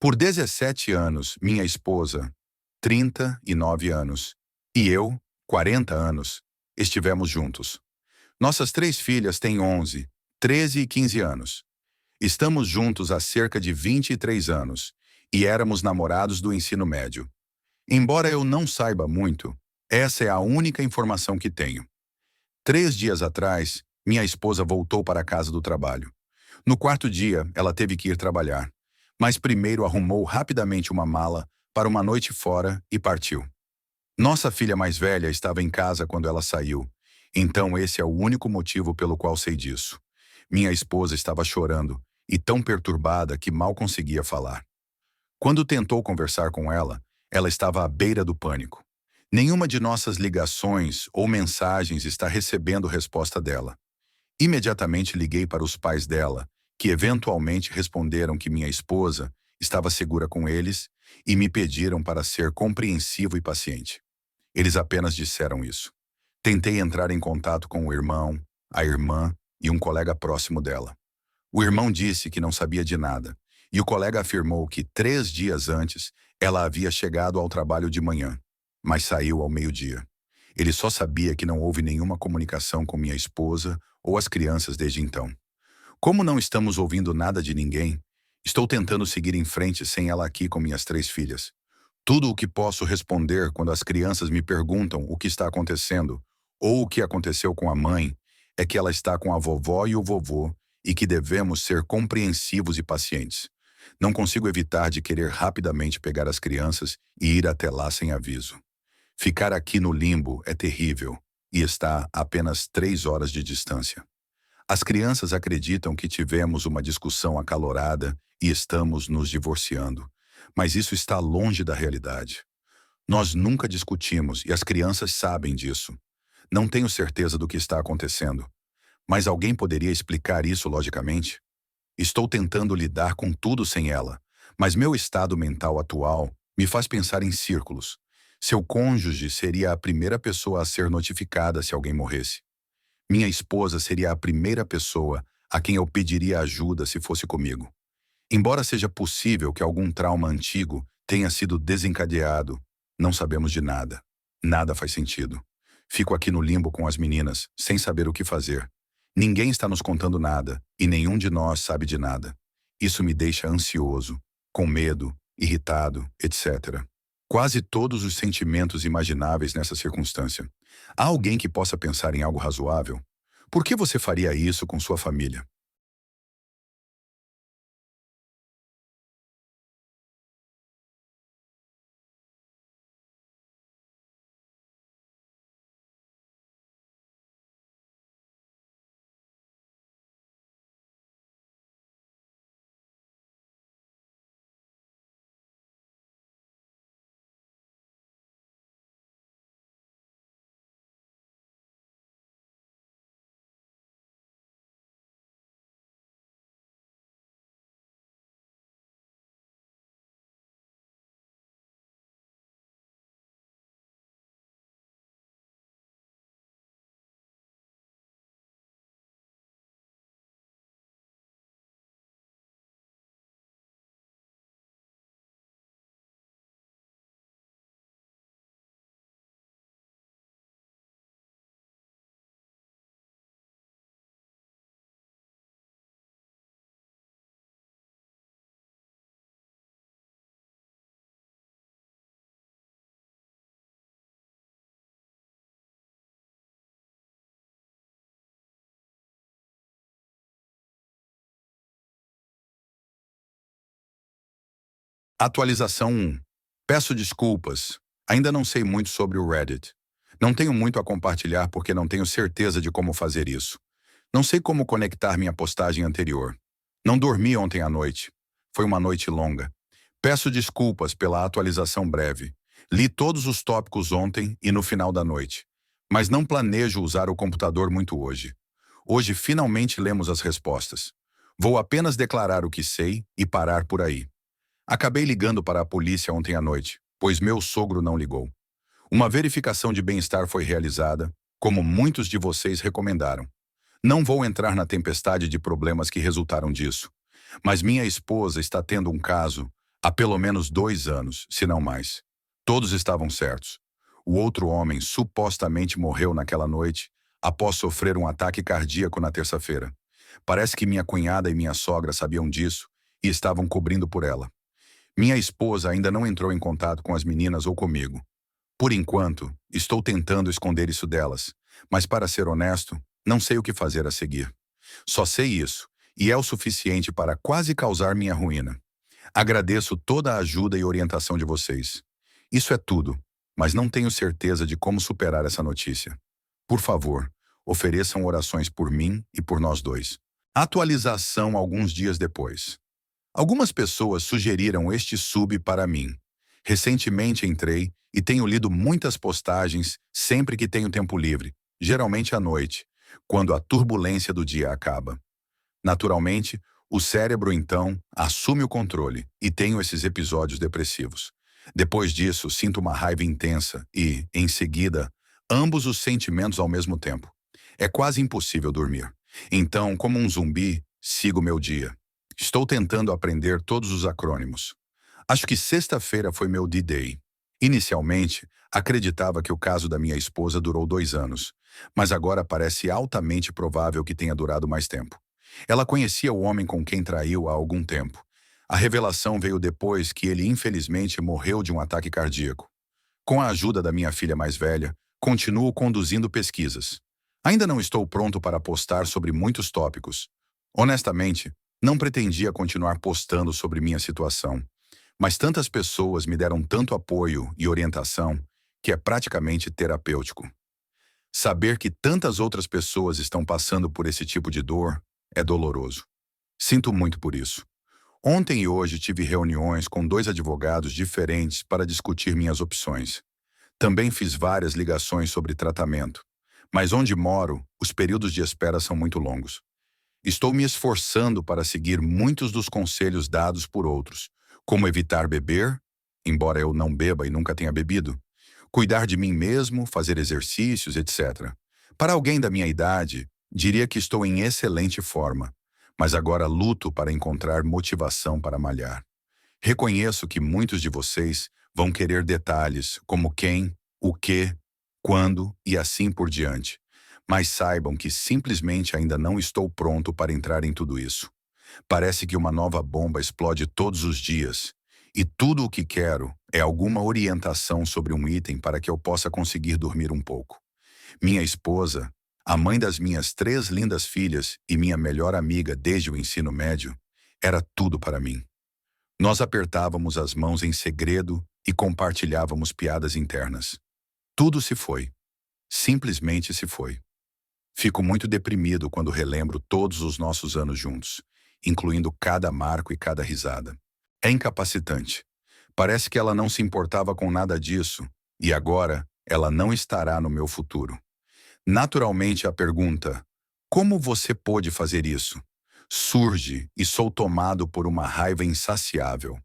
Por 17 anos, minha esposa, 39 anos, e eu, 40 anos, estivemos juntos. Nossas três filhas têm 11, 13 e 15 anos. Estamos juntos há cerca de 23 anos e éramos namorados do ensino médio. Embora eu não saiba muito, essa é a única informação que tenho. 3 dias atrás, minha esposa voltou para a casa do trabalho. No quarto dia, ela teve que ir trabalhar, mas primeiro arrumou rapidamente uma mala para uma noite fora e partiu. Nossa filha mais velha estava em casa quando ela saiu, então esse é o único motivo pelo qual sei disso. Minha esposa estava chorando e tão perturbada que mal conseguia falar. Quando tentou conversar com ela, ela estava à beira do pânico. Nenhuma de nossas ligações ou mensagens está recebendo resposta dela. Imediatamente liguei para os pais dela, que eventualmente responderam que minha esposa estava segura com eles e me pediram para ser compreensivo e paciente. Eles apenas disseram isso. Tentei entrar em contato com o irmão, a irmã e um colega próximo dela. O irmão disse que não sabia de nada, e o colega afirmou que 3 dias antes ela havia chegado ao trabalho de manhã, mas saiu ao meio-dia. Ele só sabia que não houve nenhuma comunicação com minha esposa ou as crianças desde então. Como não estamos ouvindo nada de ninguém, estou tentando seguir em frente sem ela aqui com minhas três filhas. Tudo o que posso responder quando as crianças me perguntam o que está acontecendo ou o que aconteceu com a mãe é que ela está com a vovó e o vovô e que devemos ser compreensivos e pacientes. Não consigo evitar de querer rapidamente pegar as crianças e ir até lá sem aviso. Ficar aqui no limbo é terrível e está a apenas 3 horas de distância. As crianças acreditam que tivemos uma discussão acalorada e estamos nos divorciando, mas isso está longe da realidade. Nós nunca discutimos e as crianças sabem disso. Não tenho certeza do que está acontecendo, mas alguém poderia explicar isso logicamente? Estou tentando lidar com tudo sem ela, mas meu estado mental atual me faz pensar em círculos. Seu cônjuge seria a primeira pessoa a ser notificada se alguém morresse. Minha esposa seria a primeira pessoa a quem eu pediria ajuda se fosse comigo. Embora seja possível que algum trauma antigo tenha sido desencadeado, não sabemos de nada. Nada faz sentido. Fico aqui no limbo com as meninas, sem saber o que fazer. Ninguém está nos contando nada, e nenhum de nós sabe de nada. Isso me deixa ansioso, com medo, irritado, etc. Quase todos os sentimentos imagináveis nessa circunstância. Há alguém que possa pensar em algo razoável? Por que você faria isso com sua família? Atualização 1. Peço desculpas. Ainda não sei muito sobre o Reddit. Não tenho muito a compartilhar porque não tenho certeza de como fazer isso. Não sei como conectar minha postagem anterior. Não dormi ontem à noite. Foi uma noite longa. Peço desculpas pela atualização breve. Li todos os tópicos ontem e no final da noite. Mas não planejo usar o computador muito hoje. Hoje finalmente lemos as respostas. Vou apenas declarar o que sei e parar por aí. Acabei ligando para a polícia ontem à noite, pois meu sogro não ligou. Uma verificação de bem-estar foi realizada, como muitos de vocês recomendaram. Não vou entrar na tempestade de problemas que resultaram disso, mas minha esposa está tendo um caso Há pelo menos 2 anos, se não mais. Todos estavam certos. O outro homem supostamente morreu naquela noite, após sofrer um ataque cardíaco na terça-feira. Parece que minha cunhada e minha sogra sabiam disso e estavam cobrindo por ela. Minha esposa ainda não entrou em contato com as meninas ou comigo. Por enquanto, estou tentando esconder isso delas, mas para ser honesto, não sei o que fazer a seguir. Só sei isso, e é o suficiente para quase causar minha ruína. Agradeço toda a ajuda e orientação de vocês. Isso é tudo, mas não tenho certeza de como superar essa notícia. Por favor, ofereçam orações por mim e por nós dois. Atualização alguns dias depois. Algumas pessoas sugeriram este sub para mim. Recentemente entrei e tenho lido muitas postagens sempre que tenho tempo livre, geralmente à noite, quando a turbulência do dia acaba. Naturalmente, o cérebro então assume o controle e tenho esses episódios depressivos. Depois disso, sinto uma raiva intensa e, em seguida, ambos os sentimentos ao mesmo tempo. É quase impossível dormir. Então, como um zumbi, sigo meu dia. Estou tentando aprender todos os acrônimos. Acho que sexta-feira foi meu D-Day. Inicialmente, acreditava que o caso da minha esposa durou 2 anos, mas agora parece altamente provável que tenha durado mais tempo. Ela conhecia o homem com quem traiu há algum tempo. A revelação veio depois que ele infelizmente morreu de um ataque cardíaco. Com a ajuda da minha filha mais velha, continuo conduzindo pesquisas. Ainda não estou pronto para postar sobre muitos tópicos. Honestamente, não pretendia continuar postando sobre minha situação, mas tantas pessoas me deram tanto apoio e orientação que é praticamente terapêutico. Saber que tantas outras pessoas estão passando por esse tipo de dor é doloroso. Sinto muito por isso. Ontem e hoje tive reuniões com 2 advogados diferentes para discutir minhas opções. Também fiz várias ligações sobre tratamento, mas onde moro, os períodos de espera são muito longos. Estou me esforçando para seguir muitos dos conselhos dados por outros, como evitar beber, embora eu não beba e nunca tenha bebido, cuidar de mim mesmo, fazer exercícios, etc. Para alguém da minha idade, diria que estou em excelente forma, mas agora luto para encontrar motivação para malhar. Reconheço que muitos de vocês vão querer detalhes, como quem, o que, quando e assim por diante. Mas saibam que simplesmente ainda não estou pronto para entrar em tudo isso. Parece que uma nova bomba explode todos os dias, e tudo o que quero é alguma orientação sobre um item para que eu possa conseguir dormir um pouco. Minha esposa, a mãe das minhas 3 lindas filhas e minha melhor amiga desde o ensino médio, era tudo para mim. Nós apertávamos as mãos em segredo e compartilhávamos piadas internas. Tudo se foi. Simplesmente se foi. Fico muito deprimido quando relembro todos os nossos anos juntos, incluindo cada marco e cada risada. É incapacitante. Parece que ela não se importava com nada disso, e agora ela não estará no meu futuro. Naturalmente a pergunta, como você pôde fazer isso? Surge e sou tomado por uma raiva insaciável.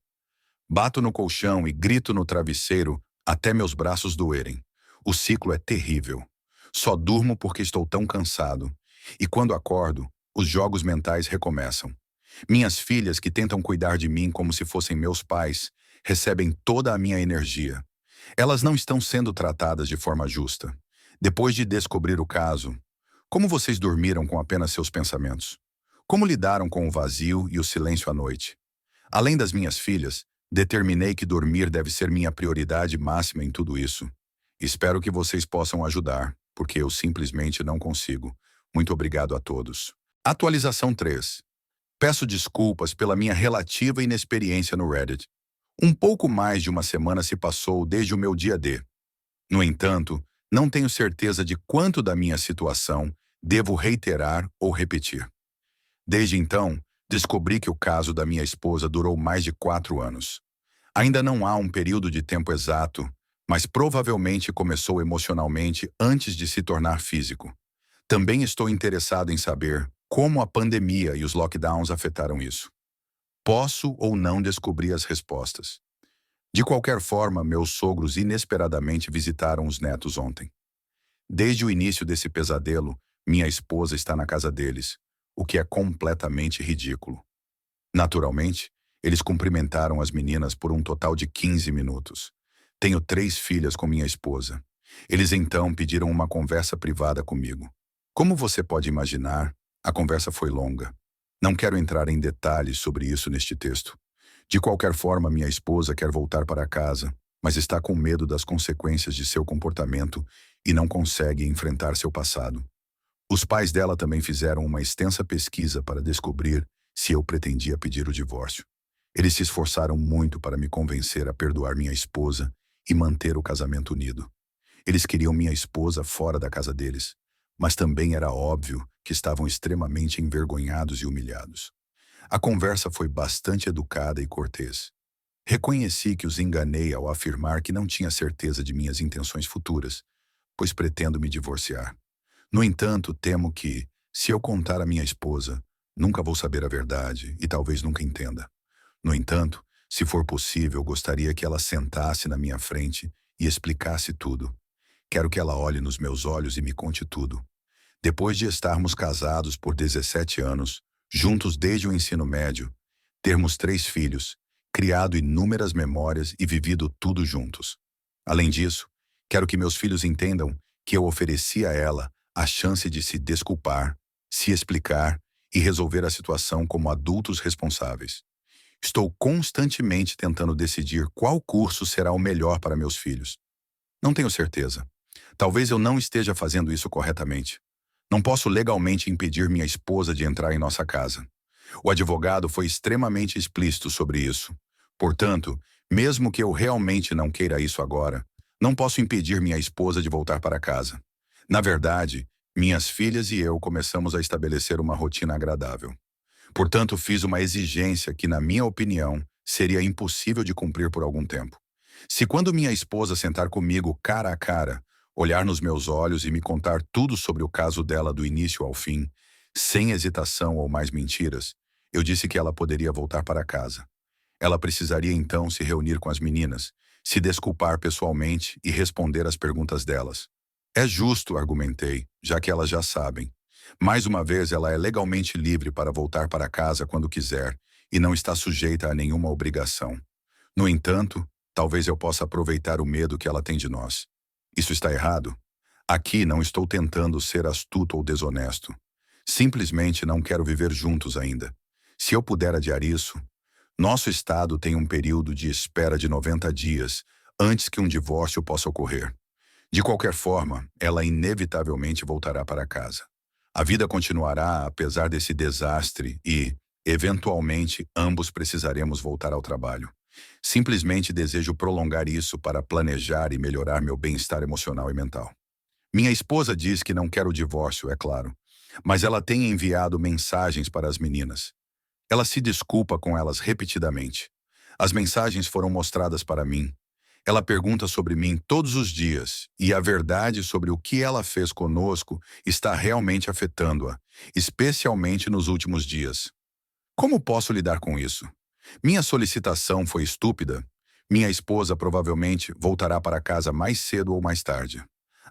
Bato no colchão e grito no travesseiro até meus braços doerem. O ciclo é terrível. Só durmo porque estou tão cansado. E quando acordo, os jogos mentais recomeçam. Minhas filhas, que tentam cuidar de mim como se fossem meus pais, recebem toda a minha energia. Elas não estão sendo tratadas de forma justa. Depois de descobrir o caso, como vocês dormiram com apenas seus pensamentos? Como lidaram com o vazio e o silêncio à noite? Além das minhas filhas, determinei que dormir deve ser minha prioridade máxima em tudo isso. Espero que vocês possam ajudar, porque eu simplesmente não consigo. Muito obrigado a todos. Atualização 3. Peço desculpas pela minha relativa inexperiência no Reddit. Um pouco mais de uma semana se passou desde o meu dia D. No entanto, não tenho certeza de quanto da minha situação devo reiterar ou repetir. Desde então, descobri que o caso da minha esposa durou mais de 4 anos. Ainda não há um período de tempo exato, mas provavelmente começou emocionalmente antes de se tornar físico. Também estou interessado em saber como a pandemia e os lockdowns afetaram isso. Posso ou não descobrir as respostas. De qualquer forma, meus sogros inesperadamente visitaram os netos ontem. Desde o início desse pesadelo, minha esposa está na casa deles, o que é completamente ridículo. Naturalmente, Eles cumprimentaram as meninas por um total de 15 minutos. Tenho 3 filhas com minha esposa. Eles então pediram uma conversa privada comigo. Como você pode imaginar, a conversa foi longa. Não quero entrar em detalhes sobre isso neste texto. De qualquer forma, minha esposa quer voltar para casa, mas está com medo das consequências de seu comportamento e não consegue enfrentar seu passado. Os pais dela também fizeram uma extensa pesquisa para descobrir se eu pretendia pedir o divórcio. Eles se esforçaram muito para me convencer a perdoar minha esposa e manter o casamento unido. Eles queriam minha esposa fora da casa deles, mas também era óbvio que estavam extremamente envergonhados e humilhados. A conversa foi bastante educada e cortês. Reconheci que os enganei ao afirmar que não tinha certeza de minhas intenções futuras, pois pretendo me divorciar. No entanto, temo que, se eu contar à minha esposa, nunca vou saber a verdade e talvez nunca entenda. No entanto, se for possível, gostaria que ela sentasse na minha frente e explicasse tudo. Quero que ela olhe nos meus olhos e me conte tudo. Depois de estarmos casados por 17 anos, juntos desde o ensino médio, termos 3 filhos, criado inúmeras memórias e vivido tudo juntos. Além disso, quero que meus filhos entendam que eu ofereci a ela a chance de se desculpar, se explicar e resolver a situação como adultos responsáveis. Estou constantemente tentando decidir qual curso será o melhor para meus filhos. Não tenho certeza. Talvez eu não esteja fazendo isso corretamente. Não posso legalmente impedir minha esposa de entrar em nossa casa. O advogado foi extremamente explícito sobre isso. Portanto, mesmo que eu realmente não queira isso agora, não posso impedir minha esposa de voltar para casa. Na verdade, minhas filhas e eu começamos a estabelecer uma rotina agradável. Portanto, fiz uma exigência que, na minha opinião, seria impossível de cumprir por algum tempo. Se quando minha esposa sentar comigo cara a cara, olhar nos meus olhos e me contar tudo sobre o caso dela do início ao fim, sem hesitação ou mais mentiras, eu disse que ela poderia voltar para casa. Ela precisaria então se reunir com as meninas, se desculpar pessoalmente e responder às perguntas delas. É justo, argumentei, já que elas já sabem. Mais uma vez, ela é legalmente livre para voltar para casa quando quiser e não está sujeita a nenhuma obrigação. No entanto, talvez eu possa aproveitar o medo que ela tem de nós. Isso está errado? Aqui não estou tentando ser astuto ou desonesto. Simplesmente não quero viver juntos ainda. Se eu puder adiar isso, nosso estado tem um período de espera de 90 dias antes que um divórcio possa ocorrer. De qualquer forma, ela inevitavelmente voltará para casa. A vida continuará apesar desse desastre e, eventualmente, ambos precisaremos voltar ao trabalho. Simplesmente desejo prolongar isso para planejar e melhorar meu bem-estar emocional e mental. Minha esposa diz que não quer o divórcio, é claro, mas ela tem enviado mensagens para as meninas. Ela se desculpa com elas repetidamente. As mensagens foram mostradas para mim. Ela pergunta sobre mim todos os dias, e a verdade sobre o que ela fez conosco está realmente afetando-a, especialmente nos últimos dias. Como posso lidar com isso? Minha solicitação foi estúpida. Minha esposa provavelmente voltará para casa mais cedo ou mais tarde.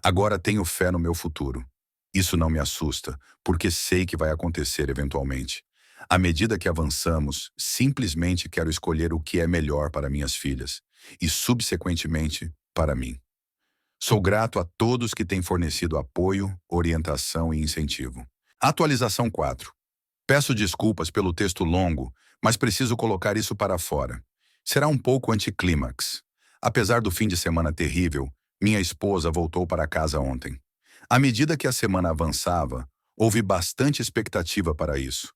Agora tenho fé no meu futuro. Isso não me assusta, porque sei que vai acontecer eventualmente. À medida que avançamos, simplesmente quero escolher o que é melhor para minhas filhas e, subsequentemente, para mim. Sou grato a todos que têm fornecido apoio, orientação e incentivo. Atualização 4. Peço desculpas pelo texto longo, mas preciso colocar isso para fora. Será um pouco anticlímax. Apesar do fim de semana terrível, minha esposa voltou para casa ontem. À medida que a semana avançava, houve bastante expectativa para isso.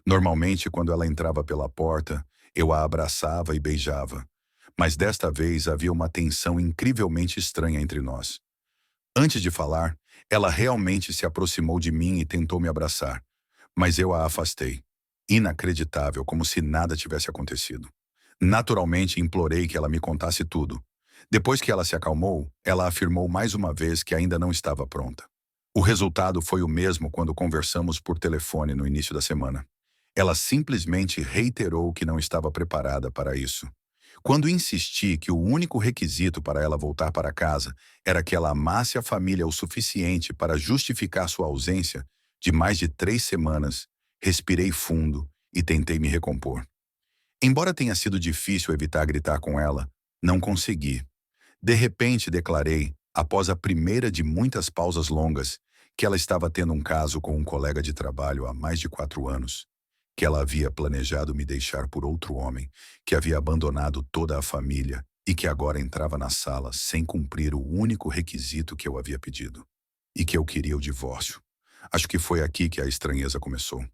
Normalmente, quando ela entrava pela porta, eu a abraçava e beijava. Mas desta vez havia uma tensão incrivelmente estranha entre nós. Antes de falar, ela realmente se aproximou de mim e tentou me abraçar, mas eu a afastei. Inacreditável, como se nada tivesse acontecido. Naturalmente, implorei que ela me contasse tudo. Depois que ela se acalmou, ela afirmou mais uma vez que ainda não estava pronta. O resultado foi o mesmo quando conversamos por telefone no início da semana. Ela simplesmente reiterou que não estava preparada para isso. Quando insisti que o único requisito para ela voltar para casa era que ela amasse a família o suficiente para justificar sua ausência de mais de 3 semanas, respirei fundo e tentei me recompor. Embora tenha sido difícil evitar gritar com ela, não consegui. De repente, declarei, após a primeira de muitas pausas longas, que ela estava tendo um caso com um colega de trabalho há mais de 4 anos, que ela havia planejado me deixar por outro homem, que havia abandonado toda a família e que agora entrava na sala sem cumprir o único requisito que eu havia pedido, e que eu queria o divórcio. Acho que foi aqui que a estranheza começou.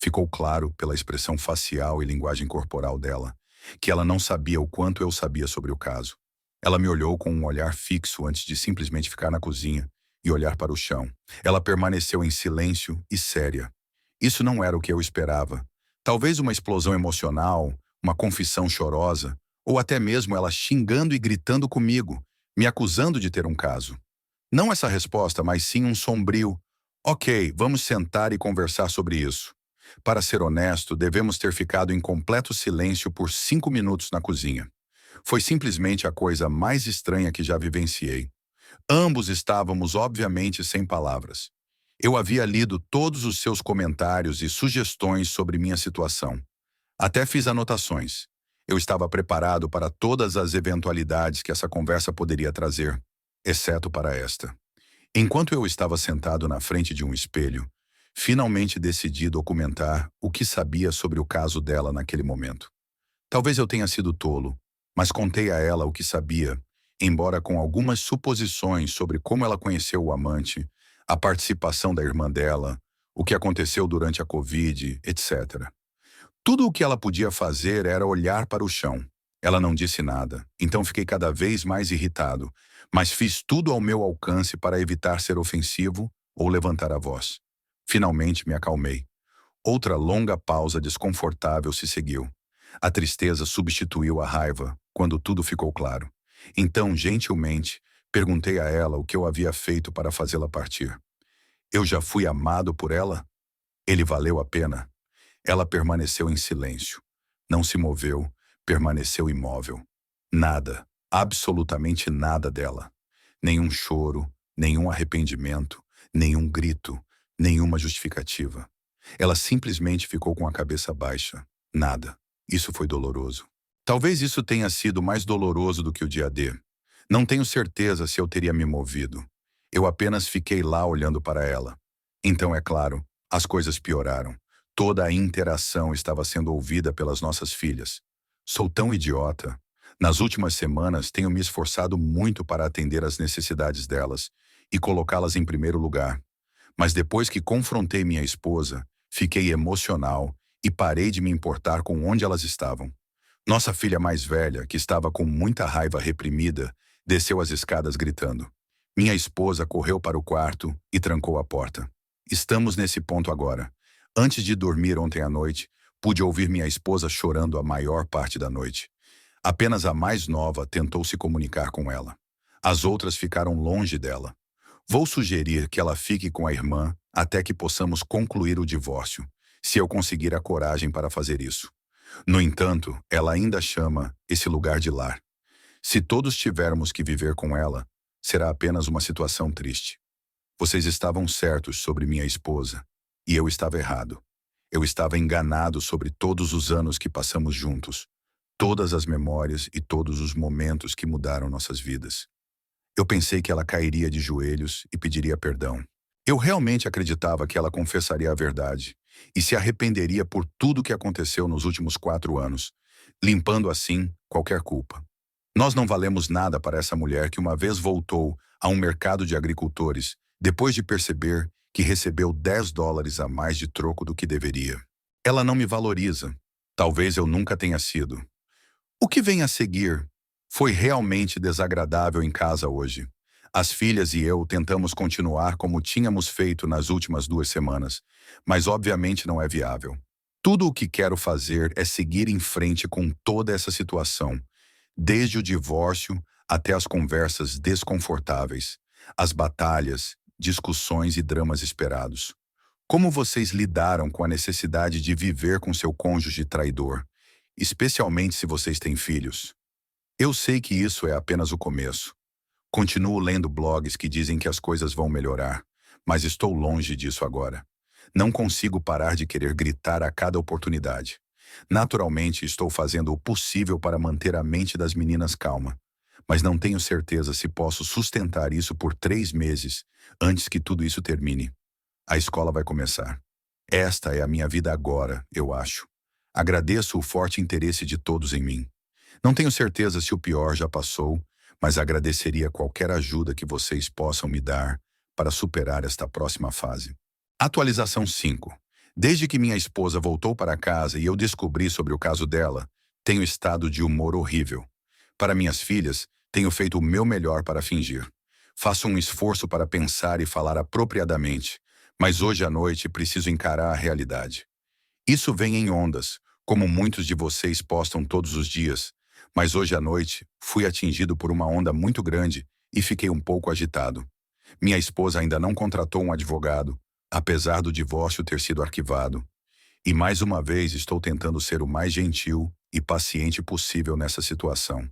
Ficou claro, pela expressão facial e linguagem corporal dela, que ela não sabia o quanto eu sabia sobre o caso. Ela me olhou com um olhar fixo antes de simplesmente ficar na cozinha e olhar para o chão. Ela permaneceu em silêncio e séria. Isso não era o que eu esperava. Talvez uma explosão emocional, uma confissão chorosa, ou até mesmo ela xingando e gritando comigo, me acusando de ter um caso. Não essa resposta, mas sim um sombrio: ok, vamos sentar e conversar sobre isso. Para ser honesto, devemos ter ficado em completo silêncio por 5 minutos na cozinha. Foi simplesmente a coisa mais estranha que já vivenciei. Ambos estávamos, obviamente, sem palavras. Eu havia lido todos os seus comentários e sugestões sobre minha situação. Até fiz anotações. Eu estava preparado para todas as eventualidades que essa conversa poderia trazer, exceto para esta. Enquanto eu estava sentado na frente de um espelho, finalmente decidi documentar o que sabia sobre o caso dela naquele momento. Talvez eu tenha sido tolo, mas contei a ela o que sabia, embora com algumas suposições sobre como ela conheceu o amante, a participação da irmã dela, o que aconteceu durante a Covid, etc. Tudo o que ela podia fazer era olhar para o chão. Ela não disse nada, então fiquei cada vez mais irritado, mas fiz tudo ao meu alcance para evitar ser ofensivo ou levantar a voz. Finalmente me acalmei. Outra longa pausa desconfortável se seguiu. A tristeza substituiu a raiva quando tudo ficou claro. Então, gentilmente, perguntei a ela o que eu havia feito para fazê-la partir. Eu já fui amado por ela? Ele valeu a pena? Ela permaneceu em silêncio. Não se moveu, permaneceu imóvel. Nada, absolutamente nada dela. Nenhum choro, nenhum arrependimento, nenhum grito, nenhuma justificativa. Ela simplesmente ficou com a cabeça baixa. Nada. Isso foi doloroso. Talvez isso tenha sido mais doloroso do que o dia D. Não tenho certeza se eu teria me movido. Eu apenas fiquei lá olhando para ela. Então, é claro, as coisas pioraram. Toda a interação estava sendo ouvida pelas nossas filhas. Sou tão idiota. Nas últimas semanas, tenho me esforçado muito para atender às necessidades delas e colocá-las em primeiro lugar. Mas depois que confrontei minha esposa, fiquei emocional e parei de me importar com onde elas estavam. Nossa filha mais velha, que estava com muita raiva reprimida, desceu as escadas gritando. Minha esposa correu para o quarto e trancou a porta. Estamos nesse ponto agora. Antes de dormir ontem à noite, pude ouvir minha esposa chorando a maior parte da noite. Apenas a mais nova tentou se comunicar com ela. As outras ficaram longe dela. Vou sugerir que ela fique com a irmã até que possamos concluir o divórcio, se eu conseguir a coragem para fazer isso. No entanto, ela ainda chama esse lugar de lar. Se todos tivermos que viver com ela, será apenas uma situação triste. Vocês estavam certos sobre minha esposa, e eu estava errado. Eu estava enganado sobre todos os anos que passamos juntos, todas as memórias e todos os momentos que mudaram nossas vidas. Eu pensei que ela cairia de joelhos e pediria perdão. Eu realmente acreditava que ela confessaria a verdade e se arrependeria por tudo que aconteceu nos últimos 4 anos, limpando assim qualquer culpa. Nós não valemos nada para essa mulher que uma vez voltou a um mercado de agricultores depois de perceber que recebeu $10 a mais de troco do que deveria. Ela não me valoriza. Talvez eu nunca tenha sido. O que vem a seguir foi realmente desagradável em casa hoje. As filhas e eu tentamos continuar como tínhamos feito nas últimas 2 semanas, mas obviamente não é viável. Tudo o que quero fazer é seguir em frente com toda essa situação, desde o divórcio até as conversas desconfortáveis, as batalhas, discussões e dramas esperados. Como vocês lidaram com a necessidade de viver com seu cônjuge traidor, especialmente se vocês têm filhos? Eu sei que isso é apenas o começo. Continuo lendo blogs que dizem que as coisas vão melhorar, mas estou longe disso agora. Não consigo parar de querer gritar a cada oportunidade. Naturalmente, estou fazendo o possível para manter a mente das meninas calma, mas não tenho certeza se posso sustentar isso por 3 meses antes que tudo isso termine. A escola vai começar. Esta é a minha vida agora, eu acho. Agradeço o forte interesse de todos em mim. Não tenho certeza se o pior já passou, mas agradeceria qualquer ajuda que vocês possam me dar para superar esta próxima fase. Atualização 5. Desde que minha esposa voltou para casa e eu descobri sobre o caso dela, tenho estado de humor horrível. Para minhas filhas, tenho feito o meu melhor para fingir. Faço um esforço para pensar e falar apropriadamente, mas hoje à noite preciso encarar a realidade. Isso vem em ondas, como muitos de vocês postam todos os dias, mas hoje à noite fui atingido por uma onda muito grande e fiquei um pouco agitado. Minha esposa ainda não contratou um advogado, apesar do divórcio ter sido arquivado, e mais uma vez estou tentando ser o mais gentil e paciente possível nessa situação,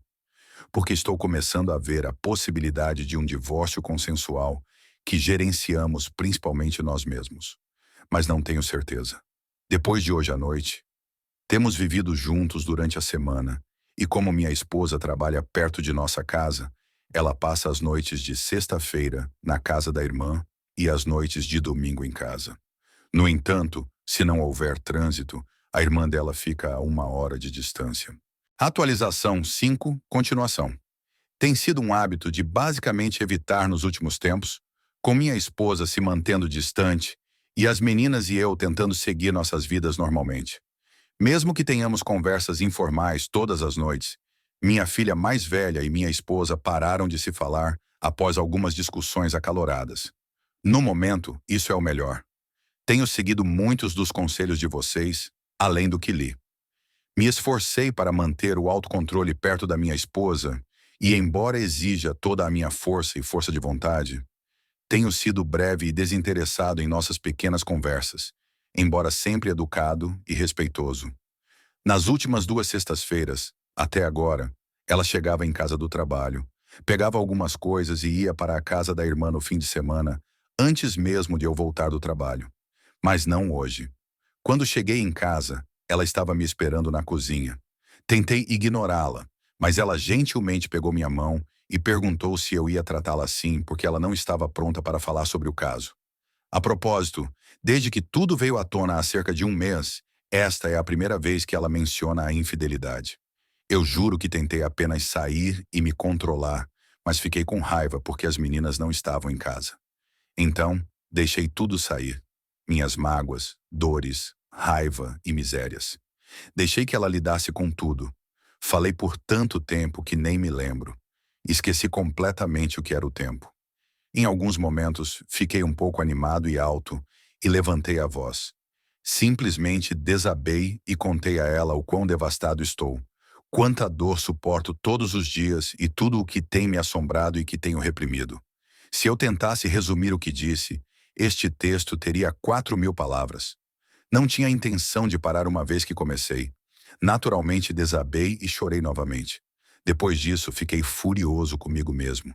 porque estou começando a ver a possibilidade de um divórcio consensual que gerenciamos principalmente nós mesmos. Mas não tenho certeza. Depois de hoje à noite, temos vivido juntos durante a semana, e como minha esposa trabalha perto de nossa casa, ela passa as noites de sexta-feira na casa da irmã e as noites de domingo em casa. No entanto, se não houver trânsito, a irmã dela fica a 1 hora de distância. Atualização 5, continuação. Tem sido um hábito de basicamente evitar nos últimos tempos, com minha esposa se mantendo distante e as meninas e eu tentando seguir nossas vidas normalmente. Mesmo que tenhamos conversas informais todas as noites, minha filha mais velha e minha esposa pararam de se falar após algumas discussões acaloradas. No momento, isso é o melhor. Tenho seguido muitos dos conselhos de vocês, além do que li. Me esforcei para manter o autocontrole perto da minha esposa e, embora exija toda a minha força e força de vontade, tenho sido breve e desinteressado em nossas pequenas conversas, embora sempre educado e respeitoso. Nas últimas 2 sextas-feiras, até agora, ela chegava em casa do trabalho, pegava algumas coisas e ia para a casa da irmã no fim de semana, antes mesmo de eu voltar do trabalho. Mas não hoje. Quando cheguei em casa, ela estava me esperando na cozinha. Tentei ignorá-la, mas ela gentilmente pegou minha mão e perguntou se eu ia tratá-la assim porque ela não estava pronta para falar sobre o caso. A propósito, desde que tudo veio à tona há cerca de 1 mês, esta é a primeira vez que ela menciona a infidelidade. Eu juro que tentei apenas sair e me controlar, mas fiquei com raiva porque as meninas não estavam em casa. Então, deixei tudo sair. Minhas mágoas, dores, raiva e misérias. Deixei que ela lidasse com tudo. Falei por tanto tempo que nem me lembro. Esqueci completamente o que era o tempo. Em alguns momentos, fiquei um pouco animado e alto e levantei a voz. Simplesmente desabei e contei a ela o quão devastado estou, quanta dor suporto todos os dias e tudo o que tem me assombrado e que tenho reprimido. Se eu tentasse resumir o que disse, este texto teria 4.000 palavras. Não tinha intenção de parar uma vez que comecei. Naturalmente desabei e chorei novamente. Depois disso, fiquei furioso comigo mesmo.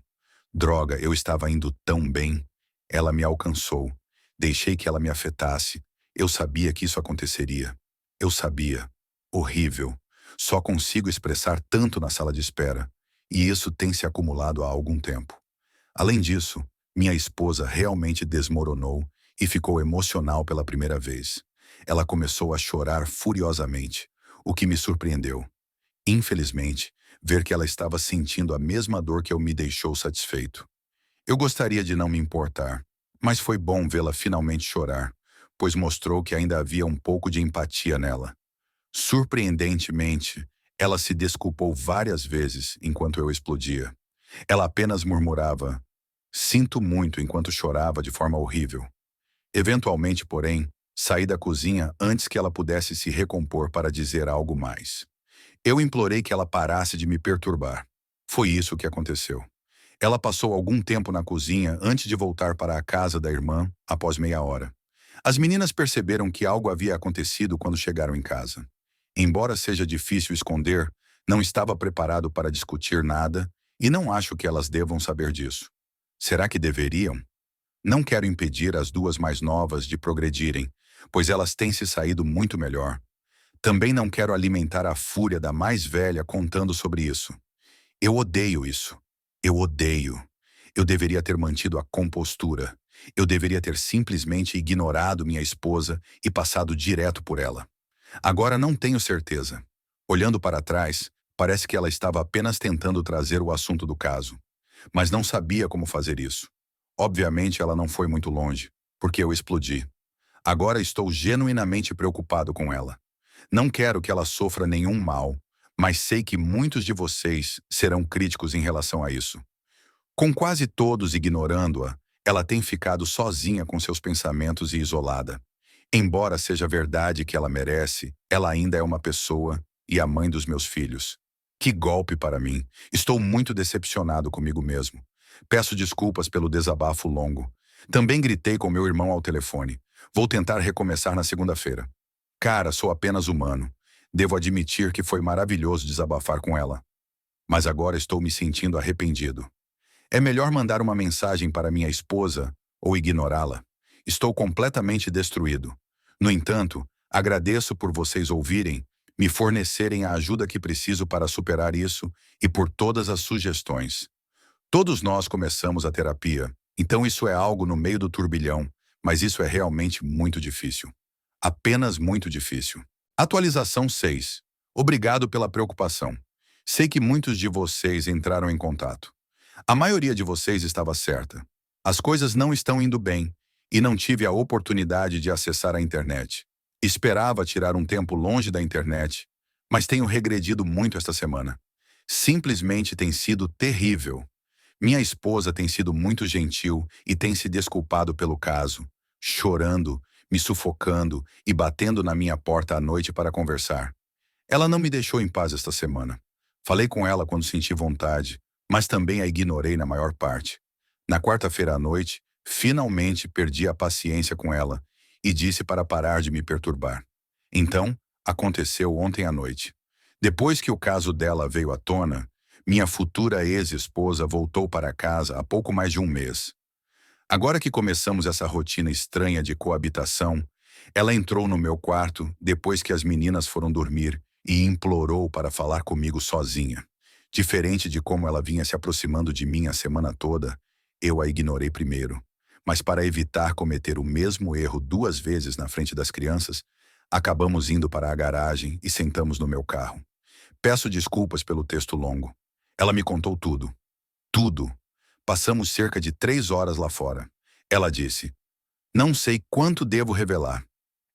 Droga, eu estava indo tão bem. Ela me alcançou. Deixei que ela me afetasse. Eu sabia que isso aconteceria. Eu sabia. Horrível. Só consigo expressar tanto na sala de espera. E isso tem se acumulado há algum tempo. Além disso, minha esposa realmente desmoronou e ficou emocional pela primeira vez. Ela começou a chorar furiosamente, o que me surpreendeu. Infelizmente, ver que ela estava sentindo a mesma dor que eu me deixou satisfeito. Eu gostaria de não me importar, mas foi bom vê-la finalmente chorar, pois mostrou que ainda havia um pouco de empatia nela. Surpreendentemente, ela se desculpou várias vezes enquanto eu explodia. Ela apenas murmurava, "Sinto muito", enquanto chorava de forma horrível. Eventualmente, porém, saí da cozinha antes que ela pudesse se recompor para dizer algo mais. Eu implorei que ela parasse de me perturbar. Foi isso que aconteceu. Ela passou algum tempo na cozinha antes de voltar para a casa da irmã após meia hora. As meninas perceberam que algo havia acontecido quando chegaram em casa. Embora seja difícil esconder, não estava preparado para discutir nada e não acho que elas devam saber disso. Será que deveriam? Não quero impedir as 2 mais novas de progredirem, pois elas têm se saído muito melhor. Também não quero alimentar a fúria da mais velha contando sobre isso. Eu odeio isso. Eu odeio. Eu deveria ter mantido a compostura. Eu deveria ter simplesmente ignorado minha esposa e passado direto por ela. Agora não tenho certeza. Olhando para trás, parece que ela estava apenas tentando trazer o assunto do caso, mas não sabia como fazer isso. Obviamente ela não foi muito longe, porque eu explodi. Agora estou genuinamente preocupado com ela. Não quero que ela sofra nenhum mal, mas sei que muitos de vocês serão críticos em relação a isso. Com quase todos ignorando-a, ela tem ficado sozinha com seus pensamentos e isolada. Embora seja verdade que ela merece, ela ainda é uma pessoa e a mãe dos meus filhos. Que golpe para mim. Estou muito decepcionado comigo mesmo. Peço desculpas pelo desabafo longo. Também gritei com meu irmão ao telefone. Vou tentar recomeçar na segunda-feira. Cara, sou apenas humano. Devo admitir que foi maravilhoso desabafar com ela. Mas agora estou me sentindo arrependido. É melhor mandar uma mensagem para minha esposa ou ignorá-la. Estou completamente destruído. No entanto, agradeço por vocês ouvirem, me fornecerem a ajuda que preciso para superar isso e por todas as sugestões. Todos nós começamos a terapia, então isso é algo no meio do turbilhão, mas isso é realmente muito difícil. Apenas muito difícil. Atualização 6. Obrigado pela preocupação. Sei que muitos de vocês entraram em contato. A maioria de vocês estava certa. As coisas não estão indo bem e não tive a oportunidade de acessar a internet. Esperava tirar um tempo longe da internet, mas tenho regredido muito esta semana. Simplesmente tem sido terrível. Minha esposa tem sido muito gentil e tem se desculpado pelo caso, chorando, me sufocando e batendo na minha porta à noite para conversar. Ela não me deixou em paz esta semana. Falei com ela quando senti vontade, mas também a ignorei na maior parte. Na quarta-feira à noite, finalmente perdi a paciência com ela e disse para parar de me perturbar. Então, aconteceu ontem à noite. Depois que o caso dela veio à tona, minha futura ex-esposa voltou para casa há pouco mais de um mês. Agora que começamos essa rotina estranha de coabitação, ela entrou no meu quarto depois que as meninas foram dormir e implorou para falar comigo sozinha. Diferente de como ela vinha se aproximando de mim a semana toda, eu a ignorei primeiro. Mas para evitar cometer o mesmo erro 2 vezes na frente das crianças, acabamos indo para a garagem e sentamos no meu carro. Peço desculpas pelo texto longo. Ela me contou tudo. Tudo. Passamos cerca de 3 horas lá fora. Ela disse: "Não sei quanto devo revelar."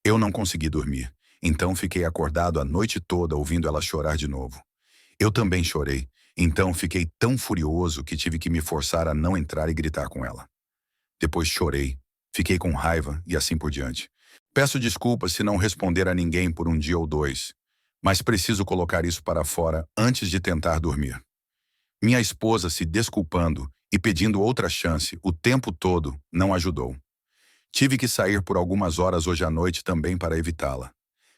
Eu não consegui dormir, então fiquei acordado a noite toda ouvindo ela chorar de novo. Eu também chorei, então fiquei tão furioso que tive que me forçar a não entrar e gritar com ela. Depois chorei, fiquei com raiva e assim por diante. Peço desculpas se não responder a ninguém por um dia ou 2, mas preciso colocar isso para fora antes de tentar dormir. Minha esposa se desculpando e pedindo outra chance o tempo todo não ajudou. Tive que sair por algumas horas hoje à noite também para evitá-la.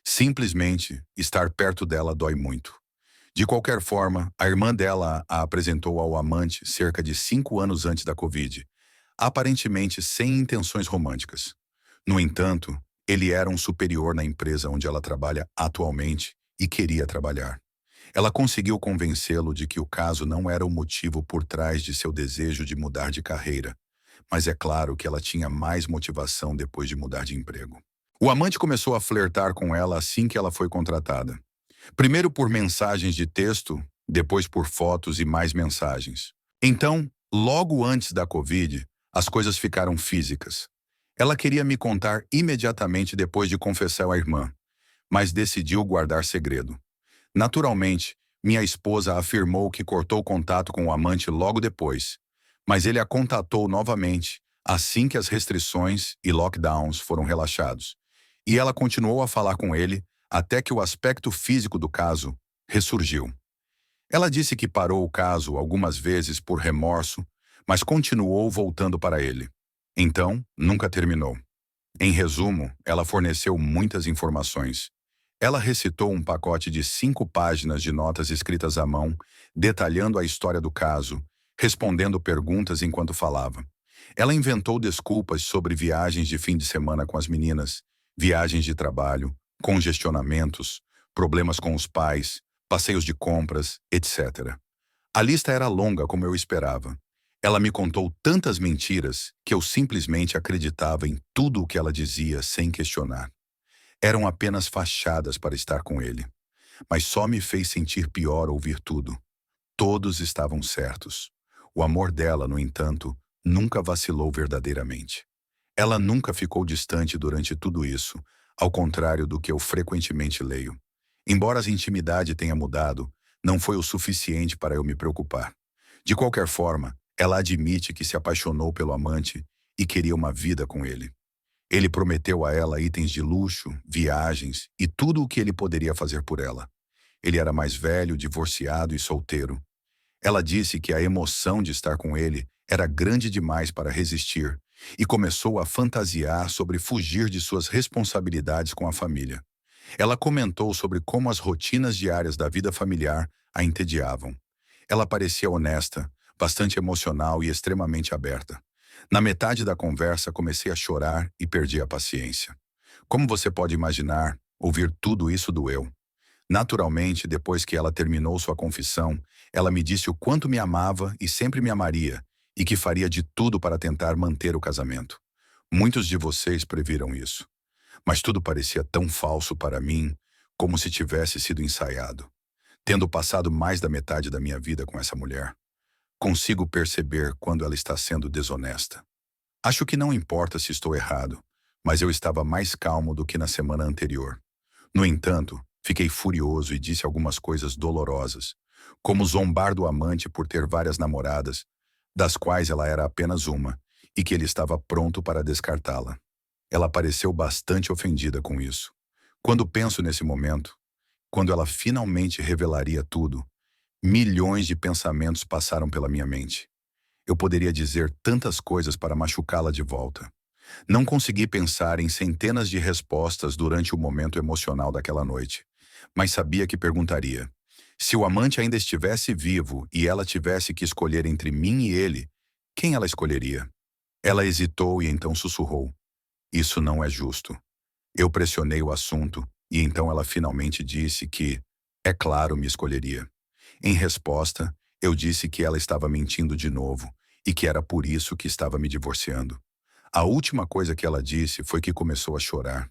Simplesmente, estar perto dela dói muito. De qualquer forma, a irmã dela a apresentou ao amante cerca de 5 anos antes da Covid, aparentemente sem intenções românticas. No entanto, ele era um superior na empresa onde ela trabalha atualmente e queria trabalhar. Ela conseguiu convencê-lo de que o caso não era o motivo por trás de seu desejo de mudar de carreira, mas é claro que ela tinha mais motivação depois de mudar de emprego. O amante começou a flertar com ela assim que ela foi contratada. Primeiro por mensagens de texto, depois por fotos e mais mensagens. Então, logo antes da Covid, as coisas ficaram físicas. Ela queria me contar imediatamente depois de confessar à irmã, mas decidiu guardar segredo. Naturalmente, minha esposa afirmou que cortou contato com o amante logo depois, mas ele a contatou novamente assim que as restrições e lockdowns foram relaxados. E ela continuou a falar com ele até que o aspecto físico do caso ressurgiu. Ela disse que parou o caso algumas vezes por remorso, mas continuou voltando para ele. Então, nunca terminou. Em resumo, ela forneceu muitas informações. Ela recitou um pacote de 5 páginas de notas escritas à mão, detalhando a história do caso, respondendo perguntas enquanto falava. Ela inventou desculpas sobre viagens de fim de semana com as meninas, viagens de trabalho, congestionamentos, problemas com os pais, passeios de compras, etc. A lista era longa como eu esperava. Ela me contou tantas mentiras que eu simplesmente acreditava em tudo o que ela dizia sem questionar. Eram apenas fachadas para estar com ele. Mas só me fez sentir pior ouvir tudo. Todos estavam certos. O amor dela, no entanto, nunca vacilou verdadeiramente. Ela nunca ficou distante durante tudo isso, ao contrário do que eu frequentemente leio. Embora a intimidade tenha mudado, não foi o suficiente para eu me preocupar. De qualquer forma, ela admite que se apaixonou pelo amante e queria uma vida com ele. Ele prometeu a ela itens de luxo, viagens e tudo o que ele poderia fazer por ela. Ele era mais velho, divorciado e solteiro. Ela disse que a emoção de estar com ele era grande demais para resistir e começou a fantasiar sobre fugir de suas responsabilidades com a família. Ela comentou sobre como as rotinas diárias da vida familiar a entediavam. Ela parecia honesta, bastante emocional e extremamente aberta. Na metade da conversa, comecei a chorar e perdi a paciência. Como você pode imaginar, ouvir tudo isso doeu. Naturalmente, depois que ela terminou sua confissão, ela me disse o quanto me amava e sempre me amaria, e que faria de tudo para tentar manter o casamento. Muitos de vocês previram isso. Mas tudo parecia tão falso para mim, como se tivesse sido ensaiado. Tendo passado mais da metade da minha vida com essa mulher, consigo perceber quando ela está sendo desonesta. Acho que não importa se estou errado, mas eu estava mais calmo do que na semana anterior. No entanto, fiquei furioso e disse algumas coisas dolorosas, como zombar do amante por ter várias namoradas, das quais ela era apenas uma, e que ele estava pronto para descartá-la. Ela pareceu bastante ofendida com isso. Quando penso nesse momento, quando ela finalmente revelaria tudo, milhões de pensamentos passaram pela minha mente. Eu poderia dizer tantas coisas para machucá-la de volta. Não consegui pensar em centenas de respostas durante o momento emocional daquela noite, mas sabia que perguntaria. Se o amante ainda estivesse vivo e ela tivesse que escolher entre mim e ele, quem ela escolheria? Ela hesitou e então sussurrou. Isso não é justo. Eu pressionei o assunto e então ela finalmente disse que, é claro, me escolheria. Em resposta, eu disse que ela estava mentindo de novo e que era por isso que estava me divorciando. A última coisa que ela disse foi que começou a chorar.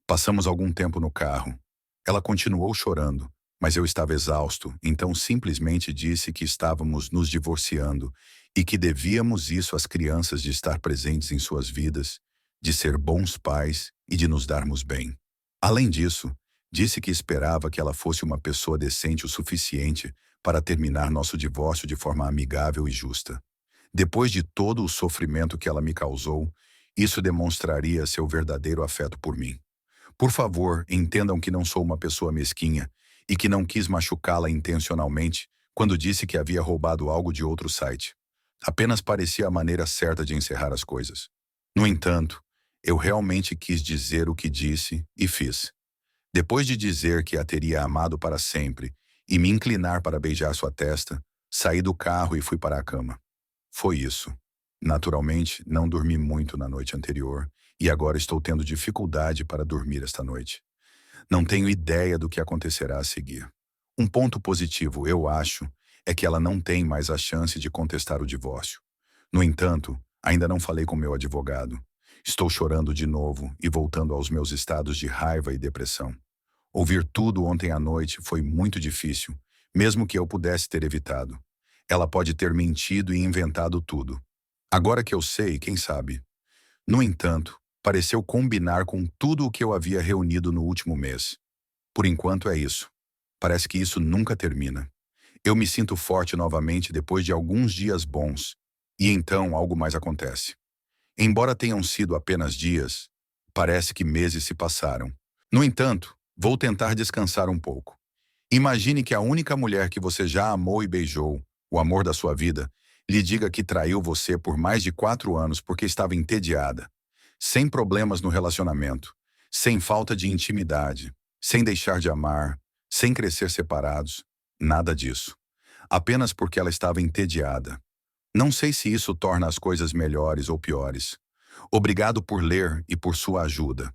Passamos algum tempo no carro. Ela continuou chorando, mas eu estava exausto, então simplesmente disse que estávamos nos divorciando e que devíamos isso às crianças de estar presentes em suas vidas, de ser bons pais e de nos darmos bem. Além disso, disse que esperava que ela fosse uma pessoa decente o suficiente para terminar nosso divórcio de forma amigável e justa. Depois de todo o sofrimento que ela me causou, isso demonstraria seu verdadeiro afeto por mim. Por favor, entendam que não sou uma pessoa mesquinha e que não quis machucá-la intencionalmente quando disse que havia roubado algo de outro site. Apenas parecia a maneira certa de encerrar as coisas. No entanto, eu realmente quis dizer o que disse e fiz. Depois de dizer que a teria amado para sempre e me inclinar para beijar sua testa, saí do carro e fui para a cama. Foi isso. Naturalmente, não dormi muito na noite anterior e agora estou tendo dificuldade para dormir esta noite. Não tenho ideia do que acontecerá a seguir. Um ponto positivo, eu acho, é que ela não tem mais a chance de contestar o divórcio. No entanto, ainda não falei com meu advogado. Estou chorando de novo e voltando aos meus estados de raiva e depressão. Ouvir tudo ontem à noite foi muito difícil, mesmo que eu pudesse ter evitado. Ela pode ter mentido e inventado tudo. Agora que eu sei, quem sabe? No entanto, pareceu combinar com tudo o que eu havia reunido no último mês. Por enquanto é isso. Parece que isso nunca termina. Eu me sinto forte novamente depois de alguns dias bons, e então algo mais acontece. Embora tenham sido apenas dias, parece que meses se passaram. No entanto, vou tentar descansar um pouco. Imagine que a única mulher que você já amou e beijou, o amor da sua vida, lhe diga que traiu você por mais de 4 anos porque estava entediada, sem problemas no relacionamento, sem falta de intimidade, sem deixar de amar, sem crescer separados, nada disso. Apenas porque ela estava entediada. Não sei se isso torna as coisas melhores ou piores. Obrigado por ler e por sua ajuda.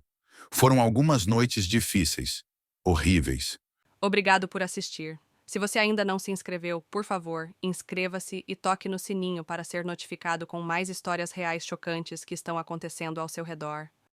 Foram algumas noites difíceis, horríveis, Obrigado por assistir. Se você ainda não se inscreveu, por favor, inscreva-se e toque no sininho para ser notificado com mais histórias reais chocantes que estão acontecendo ao seu redor.